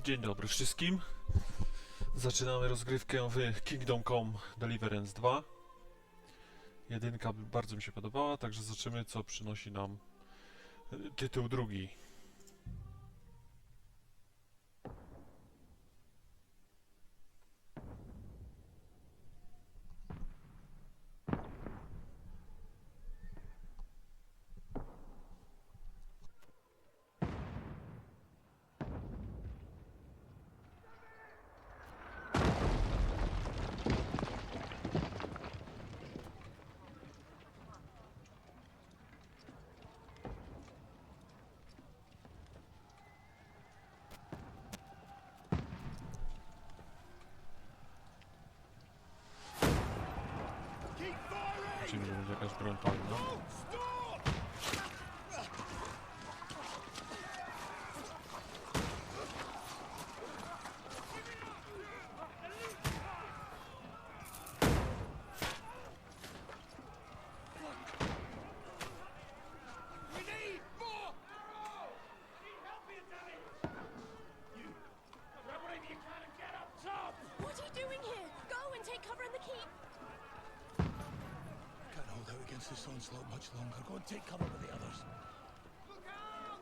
Dzień dobry wszystkim. Zaczynamy rozgrywkę w Kingdom Come Deliverance 2. Jedynka bardzo mi się podobała, także zobaczymy, co przynosi nam tytuł drugi. Widzimy, że będzie jakaś broń palna. This onslaught much longer. Go and take cover with the others. Look out!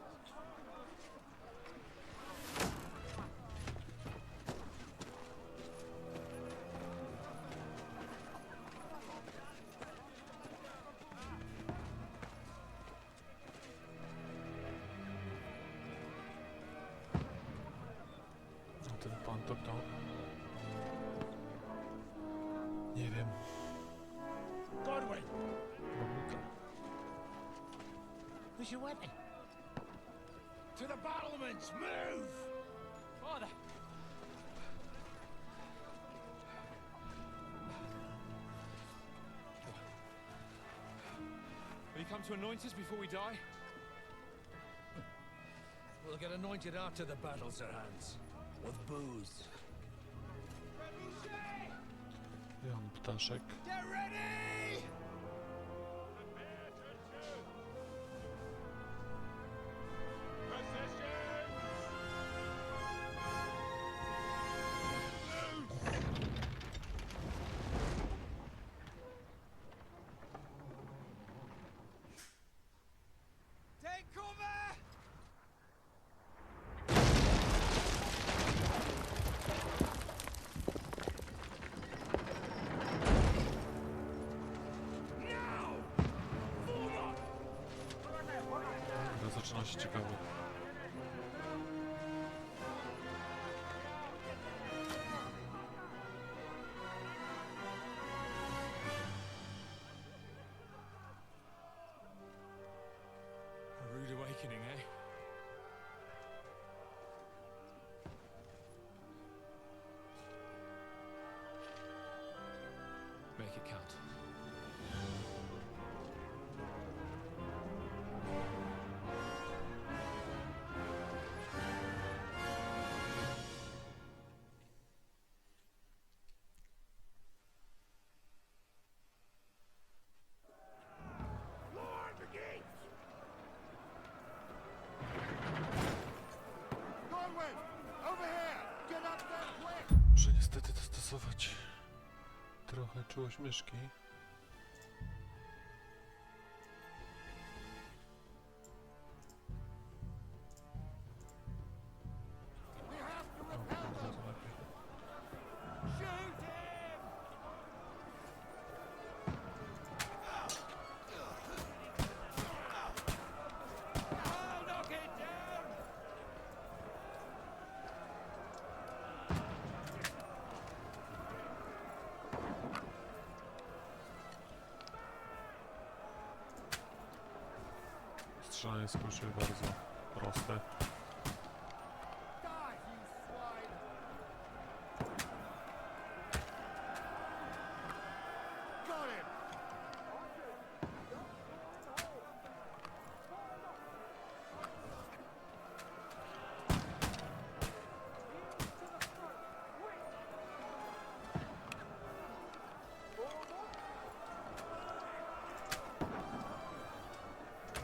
A ten pan to kto? Nie wiem. Godwin! Robuka. Who's your weapon? To the battlements! Move! Father! Will you come to anoint us before we die? We'll get anointed after the battles are hands. With booze. Jan Ptaszek. Get ready! Take cover! To zaczyna się ciekawe. A rude awakening, eh? Make it count. Muszę niestety dostosować trochę czułość myszki. Strzelanie z kuszy bardzo proste.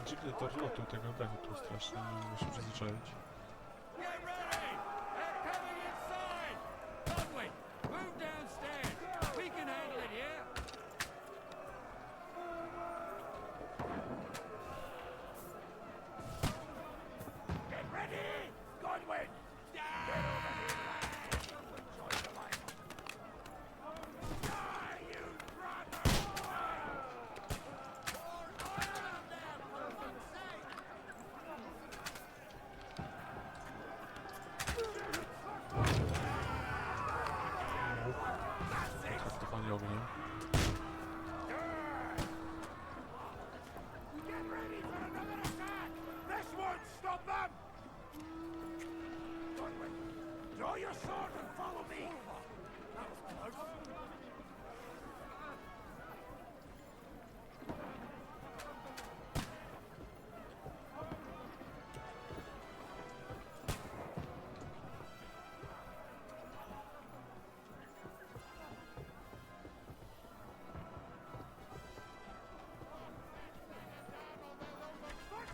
Dziwny tor lotu tego dachu tu strasznie, nie mogę się przyzwyczaić. Get ready! Draw your sword and follow me! That was close.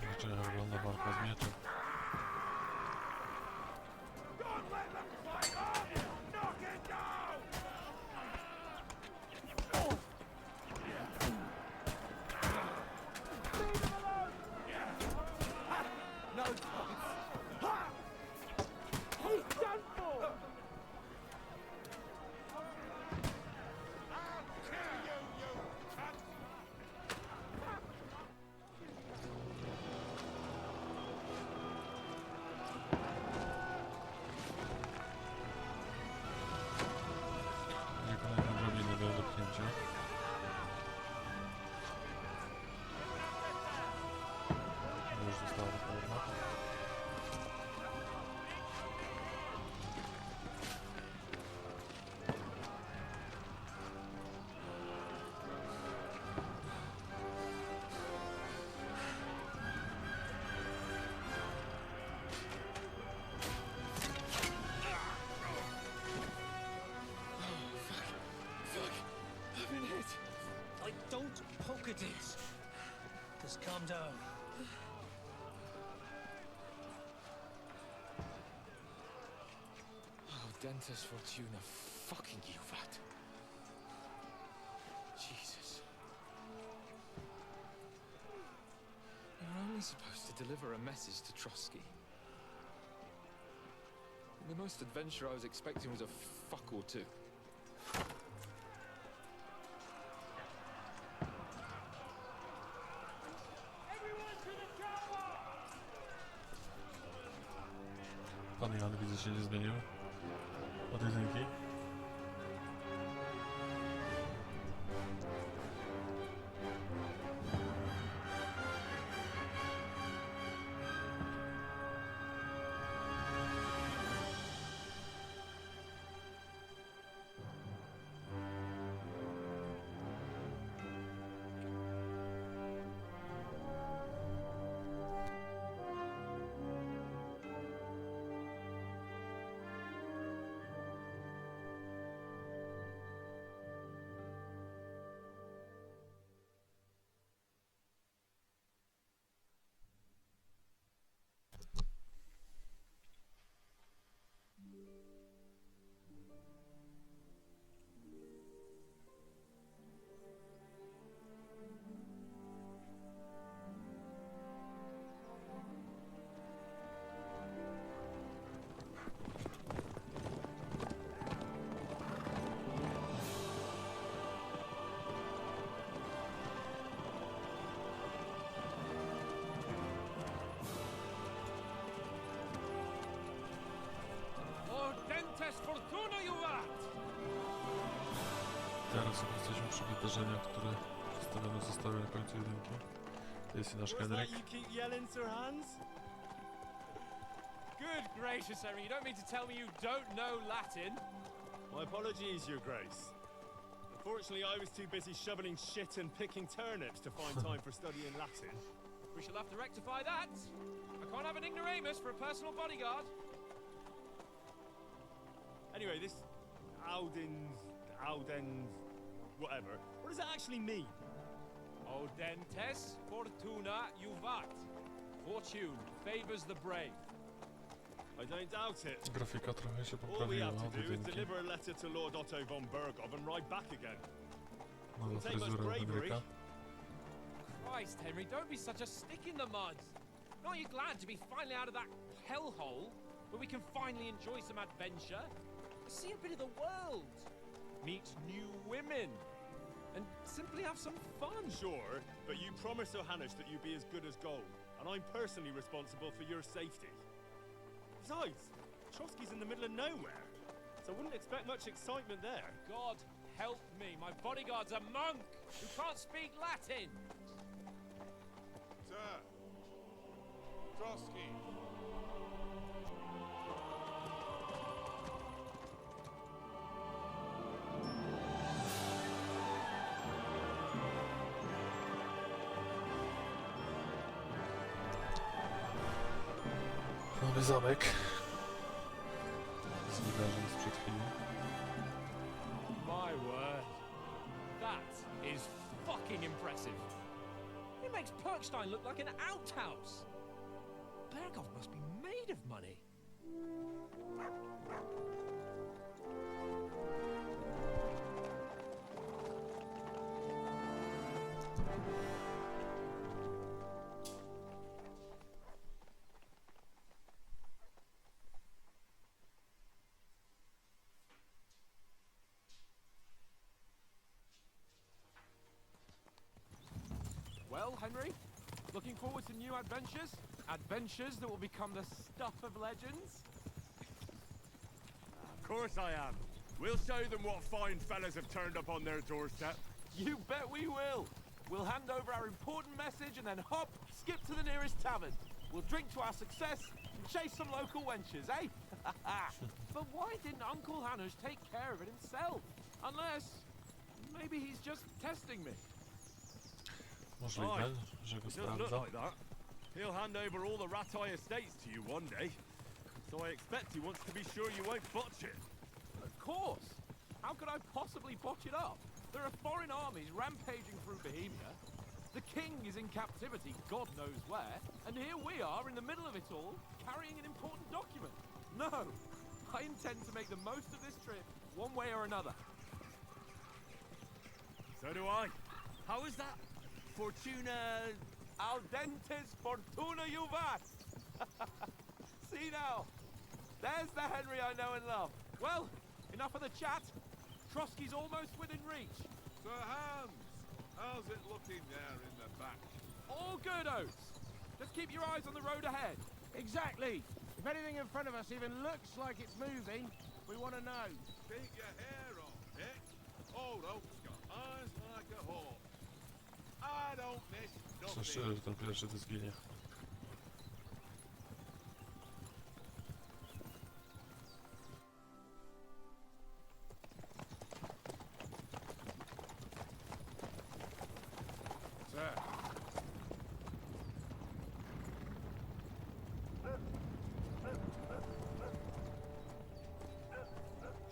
Zobaczę, jak wygląda walka z mieczem. Don't let them climb up! Knock it down! Leave him alone! Ha! No chance! Ha! He's done for! I'll kill you, you cunt! Nie kolejna drabina do odepchnięcia. Już została wypełniona. I've been hit. Don't poke at it. Just calm down. Oh, Dentes Fortuna, fucking you, that. Jesus. You're only supposed to deliver a message to Trotsky. And the most adventure I was expecting was a fuck or two. Pan Jan widzę się nie zmienił od jedynki. Dentes Fortuna, you rat! Teraz jesteśmy przy wydarzeniach, które przedstawione zostały na końcu jedynki. To jest i nasz Henryk. you keep yelling, Sir Hans? Good gracious, Henry, you don't mean to tell me you don't know Latin? My apologies, Your Grace. Unfortunately, I was too busy shoveling shit and picking turnips to find time for studying Latin. We shall have to rectify that. I can't have an ignoramus for a personal bodyguard. Anyway, this Audens, whatever. What does that actually mean? O Dentes Fortuna juvat. Fortune favors the brave. I don't doubt it. Grafika trochę się All we poprawiła have to od do is jedynki. deliver a letter to Lord Otto von Bergov and ride back again. Nowa Take much fryzura u bravery. Henryka. Christ, Henry, don't be such a stick in the mud. Aren't you glad to be finally out of that hellhole where we can finally enjoy some adventure? See a bit of the world, meet new women, and simply have some fun. Sure, but you promised Johannes that you'd be as good as gold, and I'm personally responsible for your safety. Besides, Trotsky's in the middle of nowhere, so I wouldn't expect much excitement there. God help me, my bodyguard's a monk who can't speak Latin. Sir, Trotsky. Nowy zamek z wydarzeń sprzed chwili. My word. That is fucking impressive. It makes Perkstein look like an outhouse. Berghoff must be made of money. Well, Henry, looking forward to new adventures? Adventures that will become the stuff of legends? Of course I am. We'll show them what fine fellas have turned up on their doorstep. You bet we will. We'll hand over our important message and then hop, skip to the nearest tavern. We'll drink to our success and chase some local wenches, eh? But why didn't Uncle Hanush take care of it himself? Unless, maybe he's just testing me. Możliwe, że go It doesn't look sprawdza. like that. He'll hand over all the Ratai estates to you one day. So I expect he wants to be sure you won't botch it. Of course. How could I possibly botch it up? There are foreign armies rampaging through Bohemia. The king is in captivity, God knows where. And here we are in the middle of it all, carrying an important document. No, I intend to make the most of this trip, one way or another. So do I. How is that? Fortuna... Audentes fortuna juvat! See now, there's the Henry I know and love. Well, enough of the chat. Trotsky's almost within reach. Sir Hans, how's it looking there in the back? All good, Oates. Just keep your eyes on the road ahead. Exactly. If anything in front of us even looks like it's moving, we want to know. Keep your hair on, Dick. Old Oak's got eyes like a hawk. I don't miss Co szczerze, nothing. że ten pierwszy to zginie. Sir.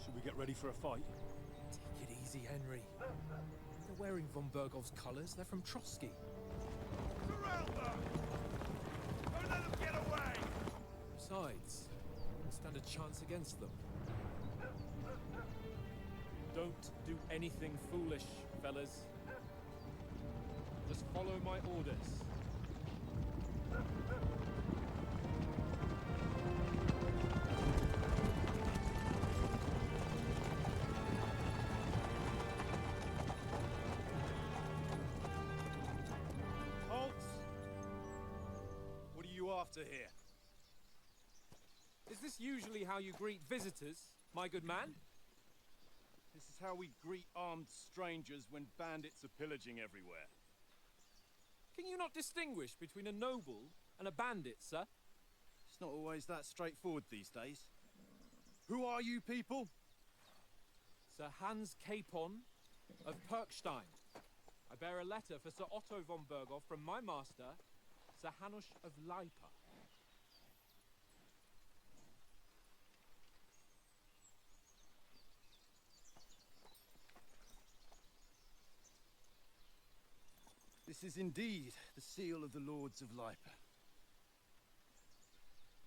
Should we get ready for a fight? Take it easy, Henry. They're wearing von Bergov's colours. They're from Trotsky. Surround them! Don't let them get away! Besides, we don't stand a chance against them. Don't do anything foolish, fellas. Just follow my orders. Halt! What are you after here? Is this usually how you greet visitors, my good man? This is how we greet armed strangers when bandits are pillaging everywhere. Can you not distinguish between a noble and a bandit, sir? It's not always that straightforward these days. Who are you people? Sir Hans Capon of Perkstein. I bear a letter for Sir Otto von Berghoff from my master, Sir Hanush of Lipa. This is indeed the seal of the Lords of Lipa.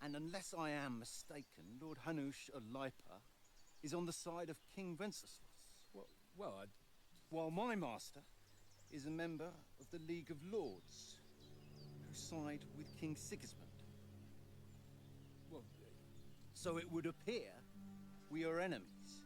And unless I am mistaken, Lord Hanush of Lipa is on the side of King Wenceslas, Well, while my master is a member of the League of Lords, who side with King Sigismund. well, So it would appear we are enemies.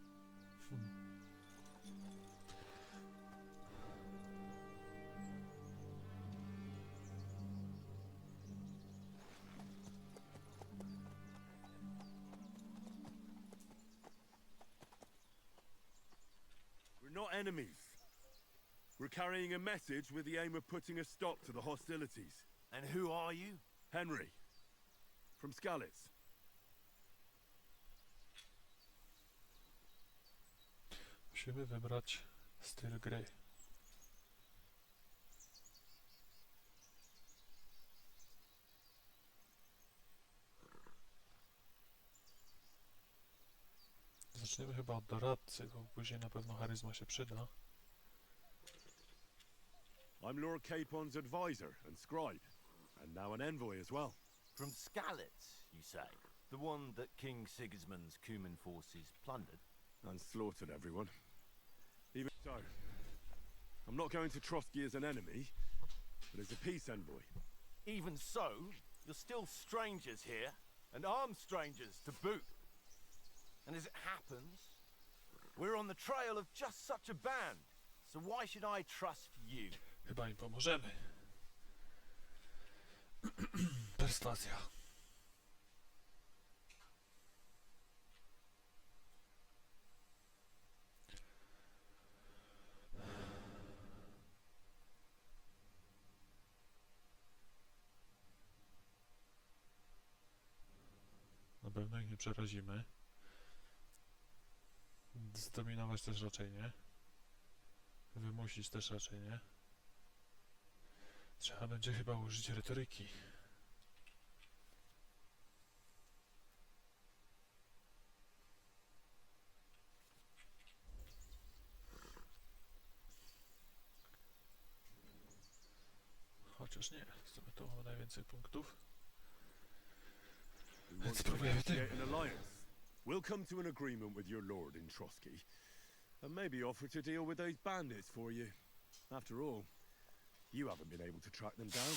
We're not enemies. We're carrying a message with the aim of putting a stop to the hostilities. And who are you? Henry, from Skalitz. Musimy wybrać styl gry. Zaczniemy chyba od doradcy, bo później na pewno charyzma się przyda. I'm Lord Capon's advisor and scribe, and now an envoy as well. From Skalitz, you say? The one that King Sigismund's Cuman forces plundered? And slaughtered everyone. Even so, I'm not going to Trotsky as an enemy, but as a peace envoy. Even so, you're still strangers here, and armed strangers to boot. And as it happens, we're on the trail of just such a band, so why should I trust you? Chyba im pomożemy. Perswazja. Na pewno ich nie przerazimy. Zdominować też raczej nie. Wymusić też raczej nie. Trzeba będzie chyba użyć retoryki. Chociaż nie, w sumie to mamy najwięcej punktów. Więc spróbujemy tym. An alliance. We'll come to an agreement with your lord in Trotsky, and maybe offer to deal with those bandits for you. After all, you haven't been able to track them down.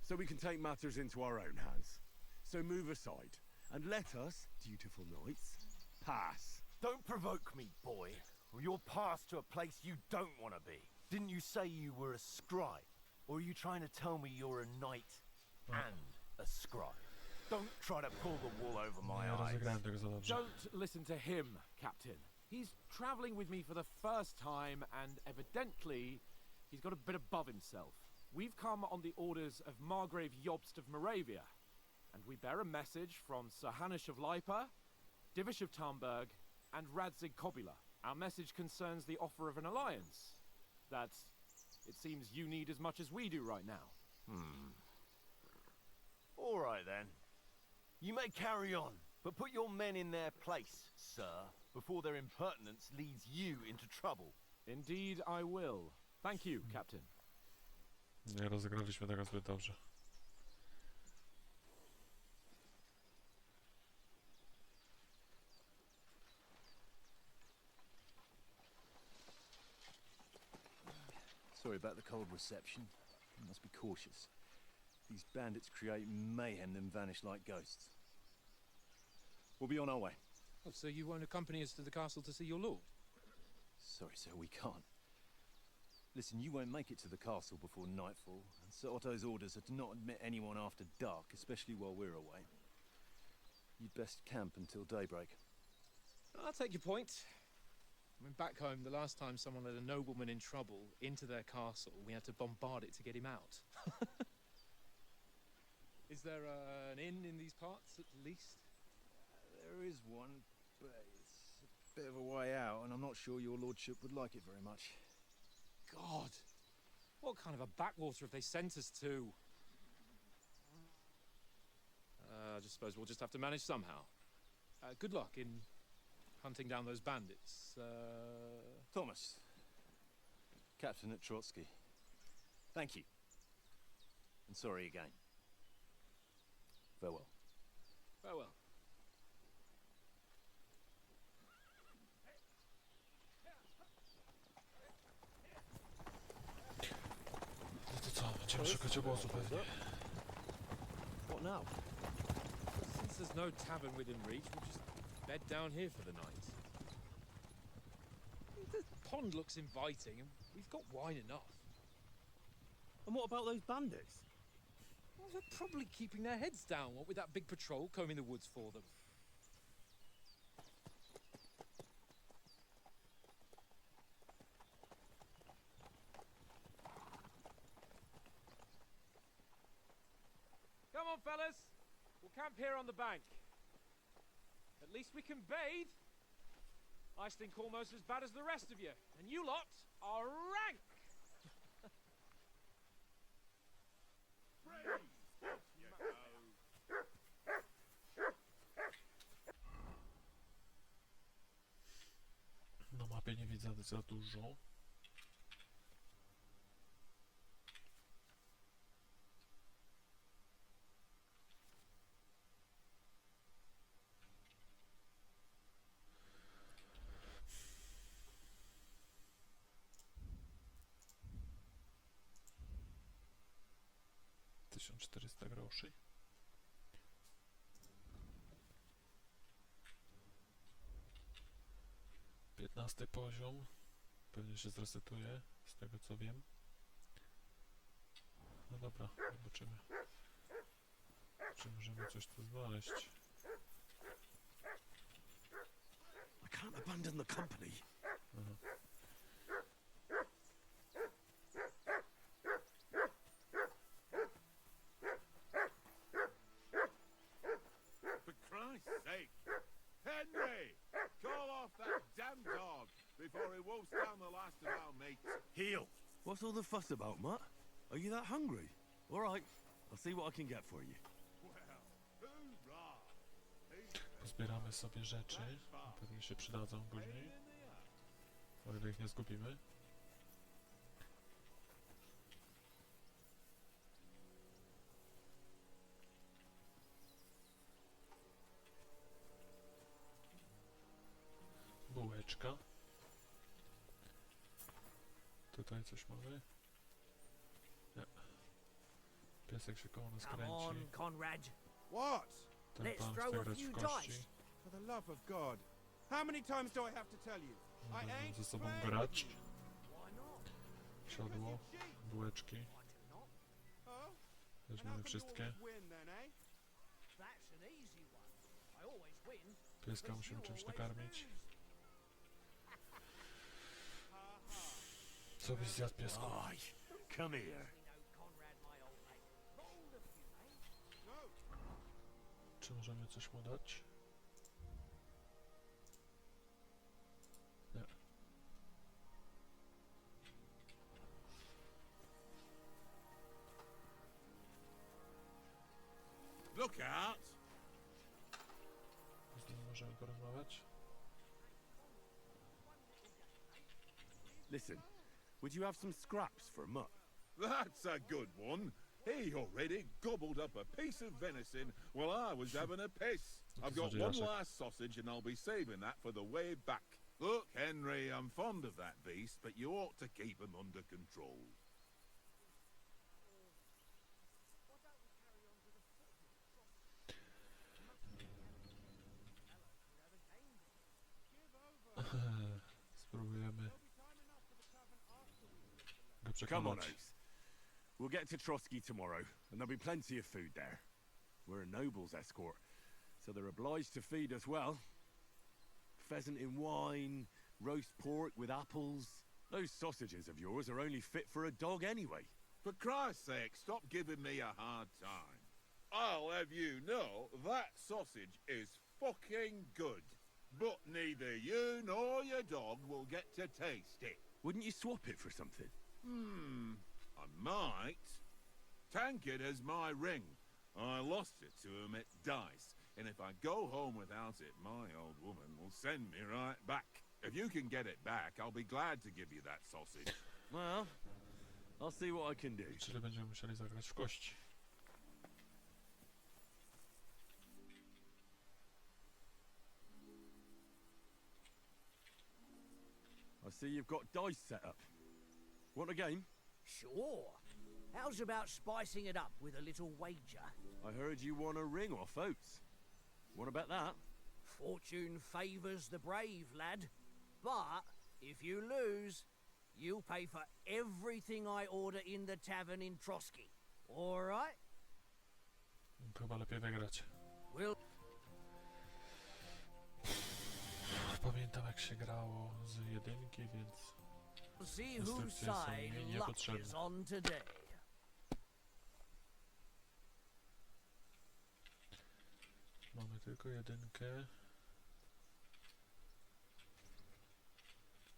So we can take matters into our own hands. So move aside, and let us, dutiful knights, pass. Don't provoke me, boy, or you'll pass to a place you don't want to be. Didn't you say you were a scribe? Or are you trying to tell me you're a knight and a scribe? Don't try to pull the wool over my Nie eyes. rozegrałem tego za dobrze. Don't listen to him, Captain. He's traveling with me for the first time, and evidently, he's got a bit above himself. We've come on the orders of Margrave Jobst of Moravia, and we bear a message from Sir Hanush of Lipa, Divish of Tarnberg, and Radzig Kobula. Our message concerns the offer of an alliance that it seems you need as much as we do right now. All right, then. You may carry on, but put your men in their place, sir, before their impertinence leads you into trouble. Indeed, I will. Thank you, Captain. Nie rozegraliśmy tego zbyt dobrze. Sorry about the cold reception. You must be cautious. These bandits create mayhem, then vanish like ghosts. We'll be on our way. Oh, so you won't accompany us to the castle to see your lord? Sorry, sir, we can't. Listen, you won't make it to the castle before nightfall, and Sir Otto's orders are to not admit anyone after dark, especially while we're away. You'd best camp until daybreak. I'll take your point. I mean, back home, the last time someone let a nobleman in trouble into their castle, we had to bombard it to get him out. Is there an inn in these parts, at least? There is one, but it's a bit of a way out, and I'm not sure your lordship would like it very much. God! What kind of a backwater have they sent us to? I just suppose we'll just have to manage somehow. Good luck in hunting down those bandits. Thomas, captain at Trotsky. Thank you. And sorry again. Farewell. Farewell. No to co, będziemy szukać obozu pewnie. What now? Since there's no tavern within reach, we'll just bed down here for the night. The pond looks inviting, and we've got wine enough. And what about those bandits? Well, they're probably keeping their heads down, what with that big patrol combing the woods for them. Come on, fellas. We'll camp here on the bank. At least we can bathe. I stink almost as bad as the rest of you, and you lot are rank. za dużo. $1400. 15 poziom. Pewnie się zresetuje, z tego co wiem. No dobra, zobaczymy. Czy możemy coś tu znaleźć? I can't abandon the company. Aha. For Christ's sake! Henry! Call off that damn dog before he wolfs down the last of our mates. Heel! What's all the fuss about, Mutt? Are you that hungry? All right, I'll see what I can get for you. Well, hoorah! Pozbieramy sobie rzeczy. Pewnie się przydadzą później. O ile ich nie zgubimy. Bułeczka. Tutaj coś mamy? Nie. Piesek się koło nas Come on, kręci. Conrad. What? Ten let's pan throw chce a grać w few kości. dice. For the love of God. How many times do I have to tell you? I Będą ain't ze sobą playing grać. with you. Why not? Siodło, bułeczki. I do not. Oh? And how Weźmiemy come you wszystkie. always win then, eh? That's an easy one. I always win. Pieska but musimy you czymś always nakarmić. lose. Co byś zjadł, piesku? Aye, come here. You know Conrad, my old mate. Rolled a few, eh? No. Czy możemy coś mu dać? Nie. Look out! Z nim możemy porozmawiać. Listen, would you have some scraps for Mutt? That's a good one. He already gobbled up a piece of venison while I was having a piss. I've got one last sausage and I'll be saving that for the way back. Look, Henry, I'm fond of that beast, but you ought to keep him under control. Spróbujemy go Come on, przekonać. Oaks. We'll get to Trotsky tomorrow, and there'll be plenty of food there. We're a noble's escort, so they're obliged to feed us well. Pheasant in wine, roast pork with apples. Those sausages of yours are only fit for a dog anyway. For Christ's sake, stop giving me a hard time. I'll have you know that sausage is fucking good. But neither you nor your dog will get to taste it. Wouldn't you swap it for something? I might. Tankard has my ring. I lost it to him at dice, and if I go home without it, my old woman will send me right back. If you can get it back, I'll be glad to give you that sausage. Well, I'll see what I can do. Czyli będziemy musieli zagrać w kości. I see you've got dice set up. Want a game? Sure. How's about spicing it up with a little wager? I heard you won a ring off Oates. What about that? Fortune favours the brave, lad. But if you lose, you'll pay for everything I order in the tavern in Trotsky. All right? Chyba lepiej wygrać. We'll Pamiętam jak się grało z jedynki, więc see whose instrukcje są mi side luck niepotrzebne. is on today. Mamy tylko jedynkę.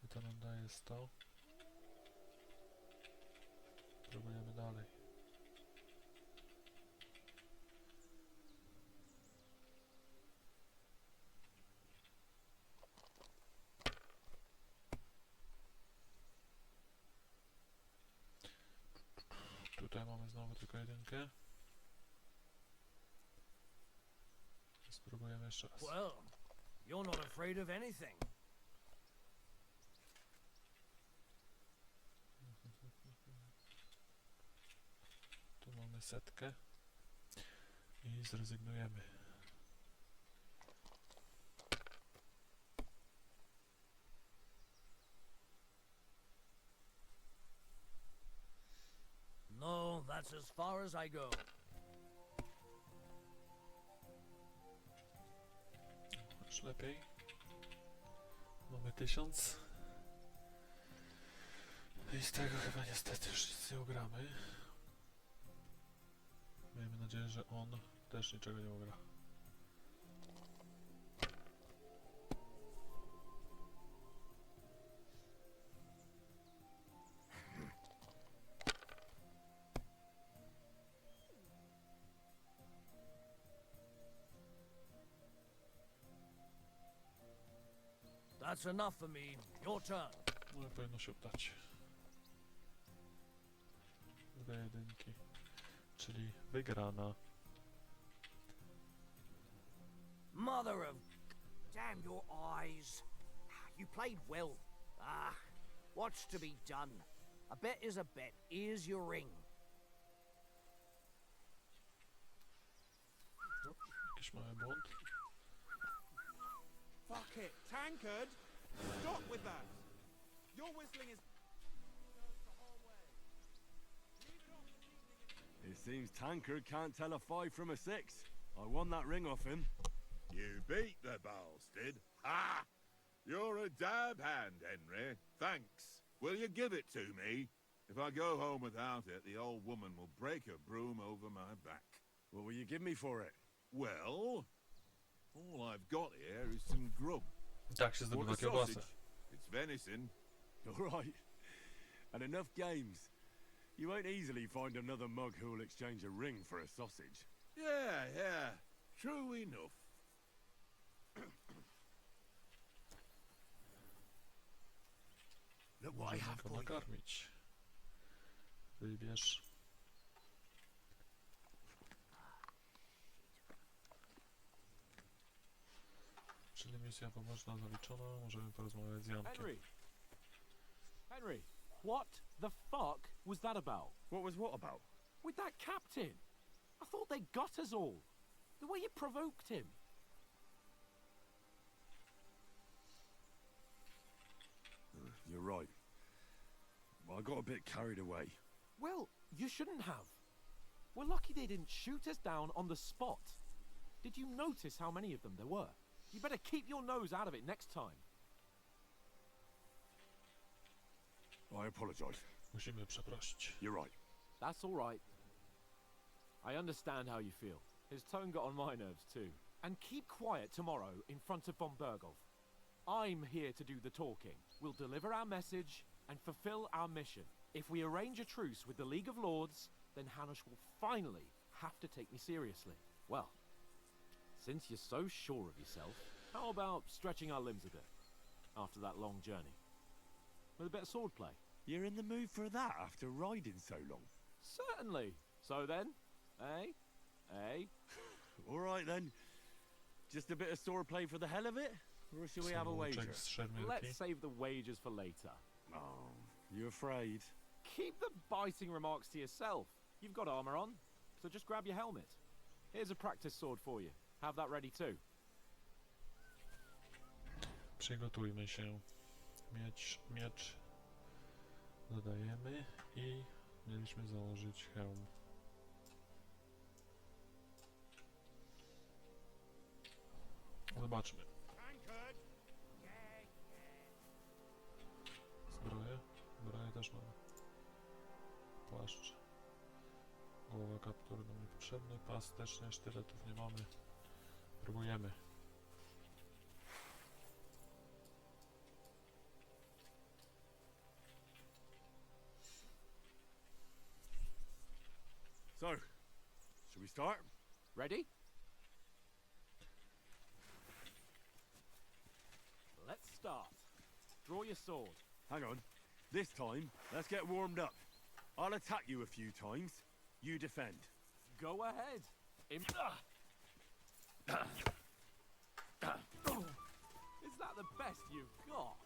I to nam daje 100. Próbujemy dalej. Mamy znowu tylko jedynkę. Spróbujemy jeszcze raz. Well, you're not afraid of anything. Tu mamy setkę. I zrezygnujemy. No, that's as far as I go. Już lepiej. Mamy 1000. I z tego chyba niestety już nic nie ugramy. Miejmy nadzieję, że on też niczego nie ugra. That's enough for me. Your turn. No powinno się udać. Dwie jedynki. Czyli wygrana. Mother of... Damn your eyes. You played well. Ah, what's to be done? A bet is a bet. Here's your ring. Jakiś mały błąd. Fuck it. Tankard! Stop with that! Your whistling is... It seems Tankard can't tell a 5 from a 6. I won that ring off him. You beat the bastard. Ha! You're a dab hand, Henry. Thanks. Will you give it to me? If I go home without it, the old woman will break her broom over my back. What will you give me for it? Well, all I've got here is some grub. Tak się Want zdobywa a kiełbasę. sausage? It's venison. All right. And enough games. You won't easily find another mug who'll exchange a ring for a sausage. Yeah. True enough. Look what I Możemy have go for you. nakarmić. Wybierz. Czyli misja poboczna zaliczona. Możemy porozmawiać z Jankiem. Henry, what the fuck was that about? What was what about? With that captain? I thought they got us all. The way you provoked him. You're right. I got a bit carried away. Well, you shouldn't have. We're lucky they didn't shoot us down on the spot. Did you notice how many of them there were? You better keep your nose out of it next time. I apologize. Musimy przeprosić. You're right. That's all right. I understand how you feel. His tone got on my nerves too. And keep quiet tomorrow in front of von Berghoff. I'm here to do the talking. We'll deliver our message and fulfill our mission. If we arrange a truce with the League of Lords, then Hanush will finally have to take me seriously. Well, since you're so sure of yourself, how about stretching our limbs a bit after that long journey? With a bit of swordplay. You're in the mood for that after riding so long? Certainly. So then, eh? All right then. Just a bit of swordplay for the hell of it? Or shall we have a wager? Samouczek z szermierki. Let's save the wagers for later. Oh, you afraid? Keep the biting remarks to yourself. You've got armor on, so just grab your helmet. Here's a practice sword for you. Have that ready too. Przygotujmy się. Miecz dodajemy i mieliśmy założyć hełm. Zobaczmy. Zbroję? Zbroję też mamy. Płaszcz. Głowa kaptur nam niepotrzebny. Pas też nie, sztyletów nie mamy. Próbujemy. So, should we start? Ready? Let's start. Draw your sword. Hang on. This time, let's get warmed up. I'll attack you a few times. You defend. Go ahead. Is that the best you've got?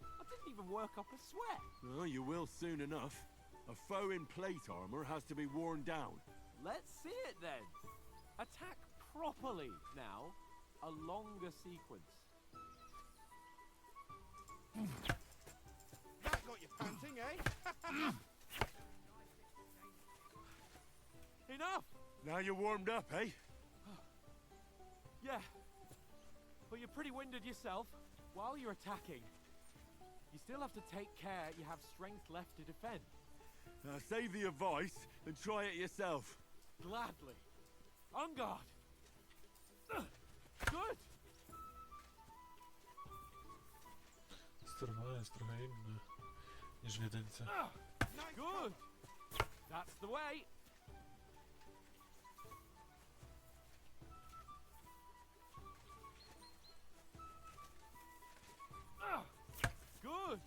I didn't even work up a sweat. Oh, you will soon enough. A foe in plate armor has to be worn down. Let's see it then. Attack properly now. A longer sequence. That got you panting, eh? Enough! Now you're warmed up, eh? Yeah. But you're pretty winded yourself. While you're attacking, you still have to take care you have strength left to defend. Now save the advice and try it yourself. Gladly. On guard. Good. Sterowanie jest trochę inne niż w jedynce. Good. That's the way. Good.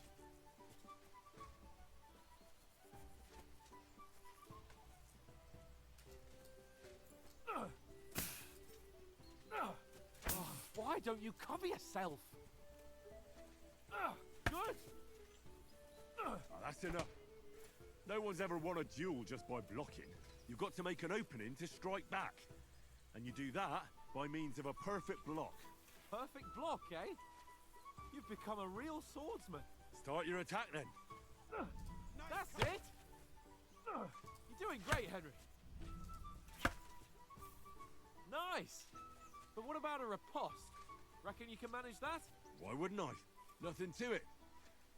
Why don't you cover yourself? Good. Oh, that's enough. No one's ever won a duel just by blocking. You've got to make an opening to strike back. And you do that by means of a perfect block. Perfect block, eh? You've become a real swordsman. Start your attack then. That's it. You're doing great, Henry. Nice. But what about a riposte? Reckon you can manage that? Why wouldn't I? Nothing to it.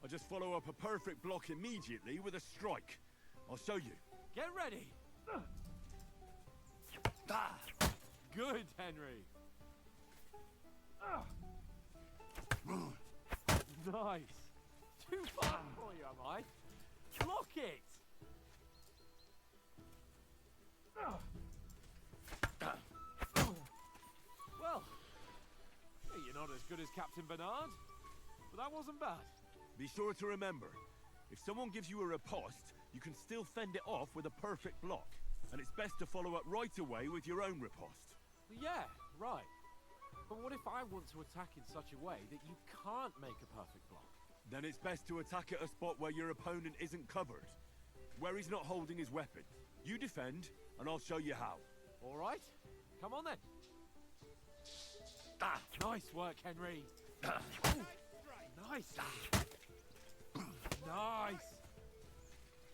I just follow up a perfect block immediately with a strike. I'll show you. Get ready. Good, Henry. Nice. Too far for you, am I? Block it. Well, hey, you're not as good as Captain Bernard, but that wasn't bad. Be sure to remember, if someone gives you a riposte, you can still fend it off with a perfect block. And it's best to follow up right away with your own riposte. Yeah, right. But what if I want to attack in such a way that you can't make a perfect block? Then it's best to attack at a spot where your opponent isn't covered. Where he's not holding his weapon. You defend, and I'll show you how. All right. Come on then. Nice work, Henry. Nice. Nice.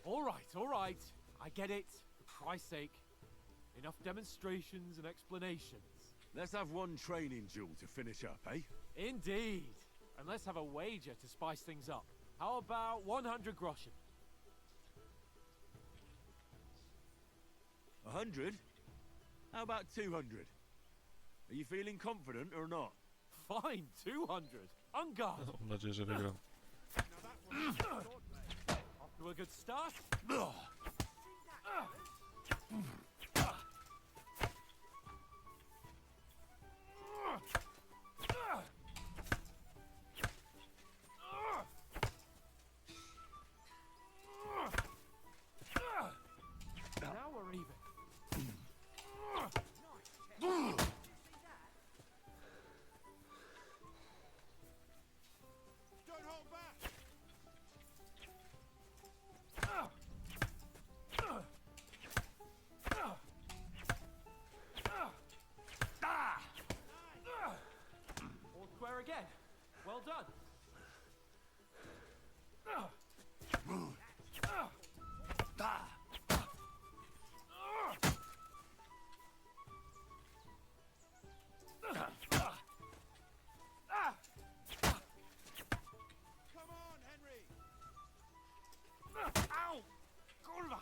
All right. I get it. For Christ's sake. Enough demonstrations and explanations. Let's have one training duel to finish up, eh? Indeed. And let's have a wager to spice things up. How about 100 groschen? 100? How about 200? Are you feeling confident or not? Fine, 200. On guard. Mam nadzieję, że wygram. Off to a good start. Now we're even. Don't hold back. All square again. Well done. Come on, Henry. Ow! Kurwa!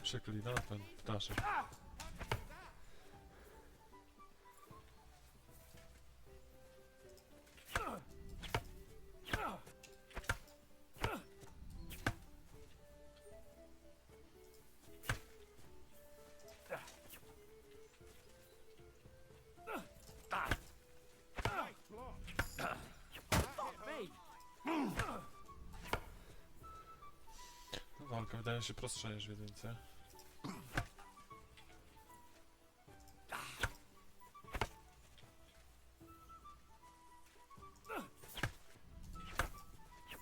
Przeklina ten ptaszek. Nice block. Fuck me! Walka wydaje wydają się prostsze niż w jedynce.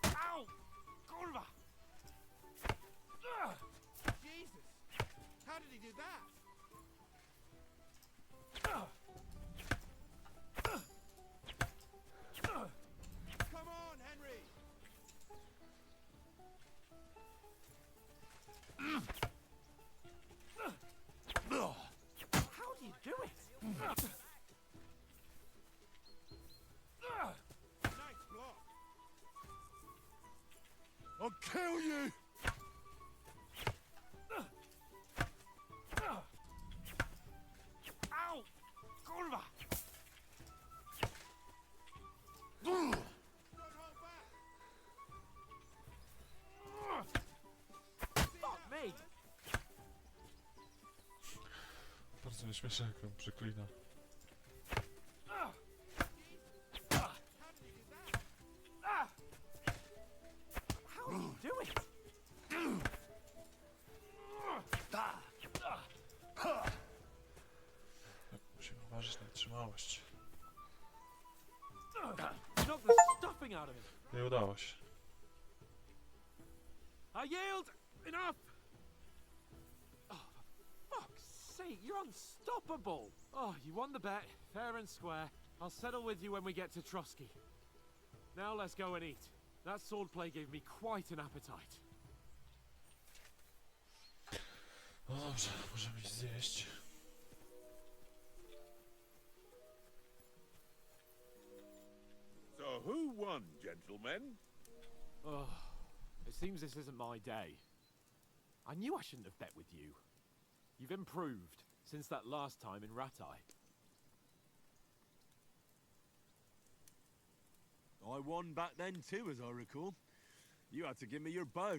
Ow! Kurwa! Jesus! How did he do that? Come on, Henry! How do you do it? Nice block. I'll kill you! Ow! Kurwa! Hmm. Don't hold back! Fuck me! Bardzo mnie śmieszy, jak on przeklina. How do you do it? Musimy uważać na wytrzymałość. Knock the stuffing out of him. Nie udało się. I yield! Enough! Oh, for fuck's sake, you're unstoppable! Oh, you won the bet, fair and square. I'll settle with you when we get to Trotsky. Now let's go and eat. That swordplay gave me quite an appetite. No dobrze, możemy iść zjeść. So who won, gentlemen? Oh, it seems this isn't my day. I knew I shouldn't have bet with you. You've improved since that last time in Ratai. I won back then too, as I recall. You had to give me your bow.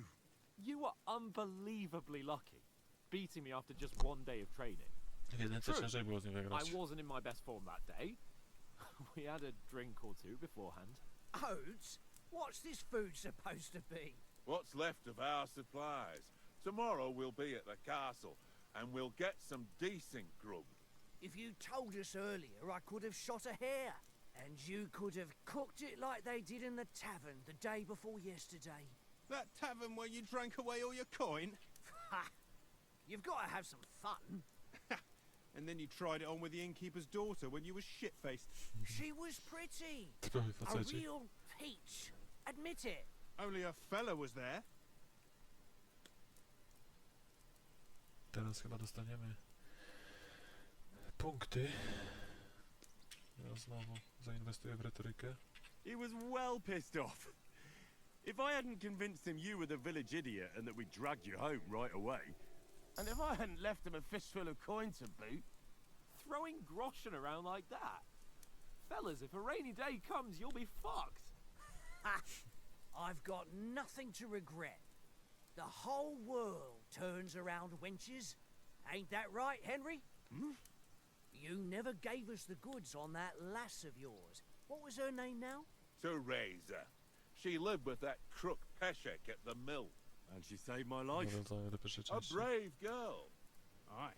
You were unbelievably lucky, beating me after just one day of training. W jedynce True. ciężej było z nim wygrać. I wasn't in my best form that day. We had a drink or two beforehand. Oats? What's this food supposed to be? What's left of our supplies? Tomorrow we'll be at the castle, and we'll get some decent grub. If you told us earlier, I could have shot a hare. And you could have cooked it like they did in the tavern the day before yesterday. That tavern where you drank away all your coin? Ha! You've got to have some fun. And then you tried it on with the innkeeper's daughter when you were shit-faced. She was pretty. Typowi A faceci. real peach. Admit it. Only a fella was there. Teraz chyba dostaniemy punkty. Ja znowu zainwestuję w retorykę. He was well pissed off. If I hadn't convinced him you were the village idiot and that we dragged you home right away, And if I hadn't left him a fistful of coin to boot, Throwing groschen around like that. Fellas, if a rainy day comes, you'll be fucked. Ha! I've got nothing to regret. The whole world turns around wenches. Ain't that right, Henry? You never gave us the goods on that lass of yours. What was her name now? Teresa. She lived with that crook Peshek at the mill. and she saved my life. Nawiązanie do pierwszej A części. brave girl. aye.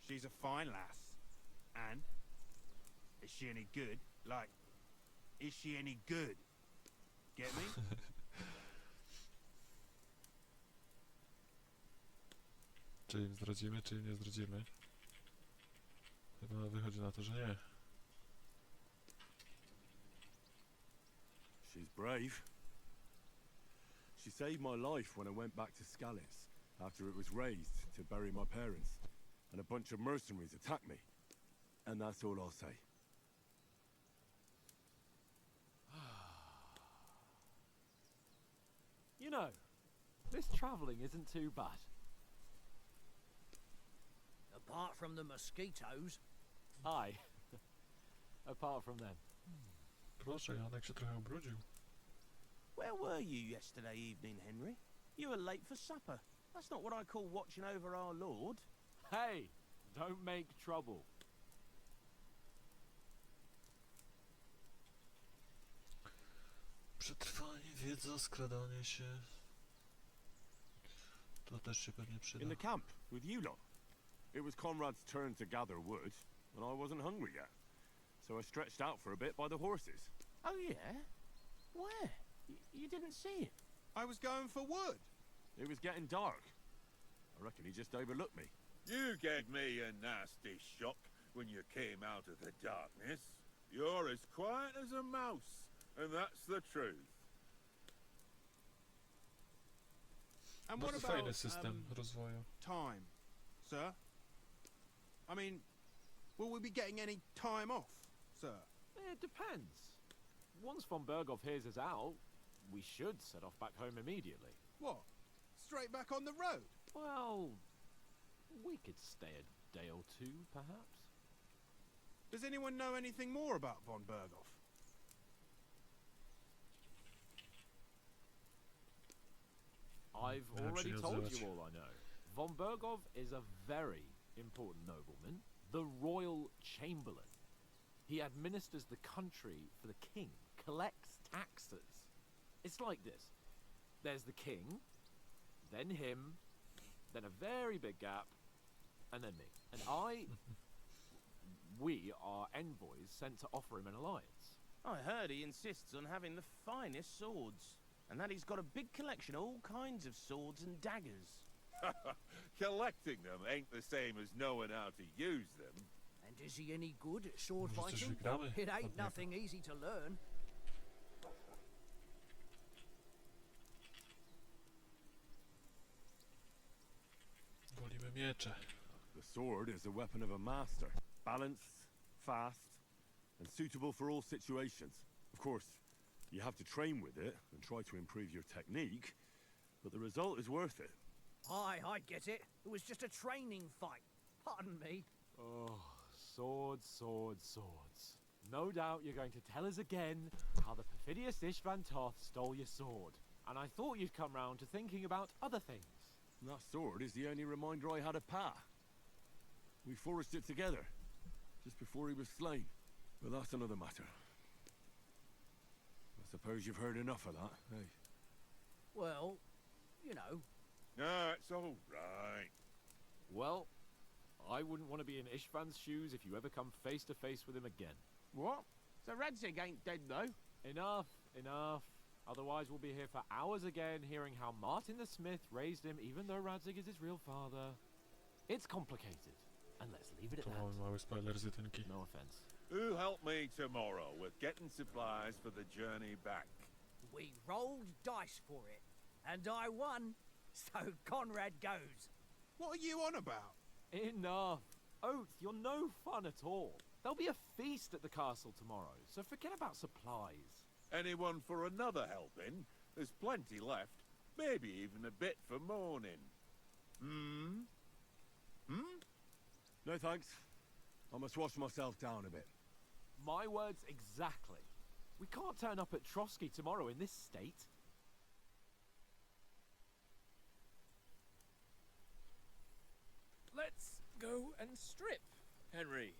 She's a fine lass. And? Is she any good? Like, is she any good? Get me? Czy im zdradzimy, czy im nie zdradzimy? Chyba wychodzi na to, że nie. She's brave. She saved my life when I went back to Skalitz after it was razed to bury my parents, and a bunch of mercenaries attacked me. And that's all I'll say. You know, this travelling isn't too bad. Apart from the mosquitoes. Aye. Apart from them. Proszę, Janek się trochę ubrudził. Where were you yesterday evening, Henry? You were late for supper. That's not what I call watching over our Lord. Hey, don't make trouble. Przetrwanie, wiedza, skradanie się. To też się pewnie przyda. In the camp, with you lot. It was Conrad's turn to gather wood, and I wasn't hungry yet. So I stretched out for a bit by the horses. Oh, yeah? Where? You didn't see it? I was going for wood. It was getting dark. I reckon he just overlooked me. You gave me a nasty shock when you came out of the darkness. You're as quiet as a mouse, and that's the truth. And what Bardzo fajny about system rozwoju. time, sir? I mean, will we be getting any time off, sir? It depends. Once von Berghoff hears us out, we should set off back home immediately. What? Straight back on the road? Well, we could stay a day or two, perhaps. Does anyone know anything more about von Berghoff? I've Ja already się nie told odzywać. you all I know. Von Berghoff is a very important nobleman, the royal chamberlain. He administers the country for the king, collects taxes. It's like this. There's the king, then him, then a very big gap, and then me. And we are envoys sent to offer him an alliance. I heard he insists on having the finest swords, and that he's got a big collection of all kinds of swords and daggers. Collecting them ain't the same as knowing how to use them. And is he any good at sword Może coś fighting? wygramy It od ain't niego. nothing easy to learn. Golimy miecze. The sword is the weapon of a master. Balanced, fast, and suitable for all situations. Of course, you have to train with it and try to improve your technique, but the result is worth it. Aye, I get it. It was just a training fight. Pardon me. Oh, swords, swords, swords. No doubt you're going to tell us again how the perfidious Ishvan Toth stole your sword. And I thought you'd come round to thinking about other things. And that sword is the only reminder I had of Pa. We forged it together, just before he was slain. But that's another matter. I suppose you've heard enough of that, eh? Well, you know. No, it's all right. Well, I wouldn't want to be in Ishvan's shoes if you ever come face to face with him again. What? So Radzig ain't dead, though? Enough, enough. Otherwise we'll be here for hours again hearing how Martin the Smith raised him even though Radzig is his real father. It's complicated. And let's leave it at Tu mamy that. mały spoiler z jedynki. No offense. Who'll help me tomorrow with getting supplies for the journey back? We rolled dice for it. And I won. So Conrad goes. What are you on about? Enough. Oath, you're no fun at all. There'll be a feast at the castle tomorrow, so forget about supplies. Anyone for another helping? There's plenty left. Maybe even a bit for morning. Hmm? No thanks. I must wash myself down a bit. My words exactly. We can't turn up at Trotsky tomorrow in this state. Let's go and strip, Henry.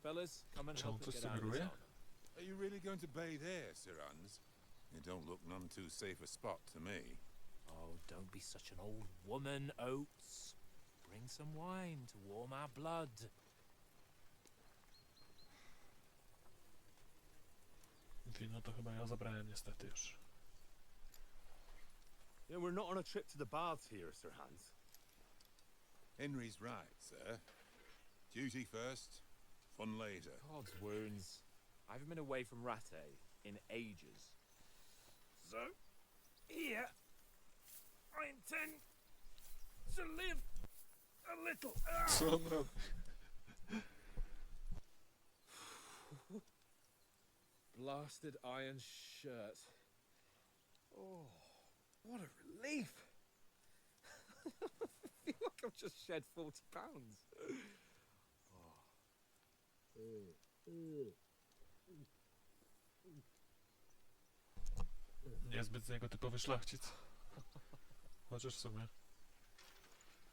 Fellas, come and Czy on help us coś get out of this sugeruje? armor. Are you really going to bathe here, Sir Hans? You don't look none too safe a spot to me. Oh, don't be such an old woman, Oates. Bring some wine to warm our blood. Wino to chyba ja zabrałem niestety już. Yeah, we're not on a trip to the baths here, Sir Hans. Henry's right, sir. Duty first, fun later. God's wounds. I haven't been away from Rattay in ages. So, here, I intend to live a little. Co on robi? Blasted iron shirt. Oh, what a relief! I feel like I've just shed 40 pounds. Niezbyt z niego typowy szlachcic. Chociaż w sumie.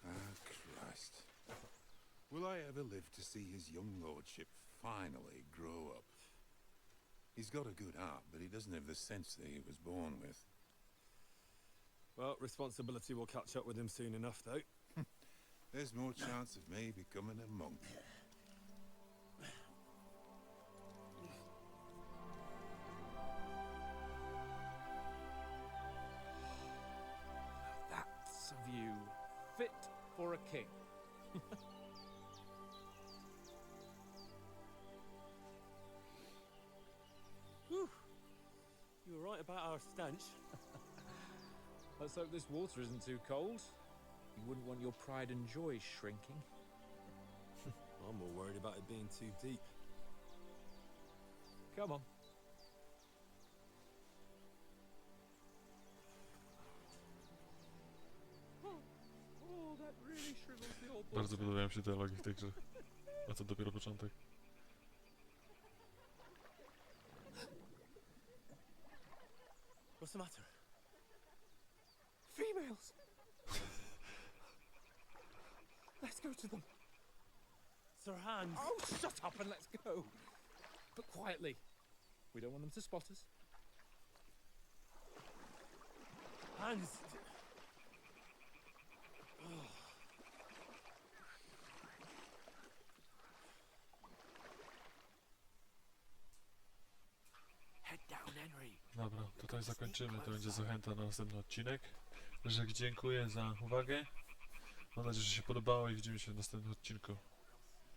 Ah, Christ. Will I ever live to see his young lordship finally grow up? He's got a good heart, but he doesn't have the sense that he was born with. Well, responsibility will catch up with him soon enough, though. There's more chance of me becoming a monk. That's a view fit for a king. Whew. You were right about our stench. Let's hope this water isn't too cold. You wouldn't want your pride and joy shrinking. I'm more worried about it being too deep. Come on. Oh, that really shrivels the old Bardzo water. podobają mi się dialogi w tej grze. A to dopiero początek. What's the matter? Females! Let's go to them. Sir Hans! Oh, shut up and let's go. But quietly. We don't want them to spot us. Hans! Head down, Henry. Dobra, tutaj zakończymy. To będzie zachęta na następny odcinek. Także dziękuję za uwagę. Mam nadzieję, że się podobało i widzimy się w następnym odcinku.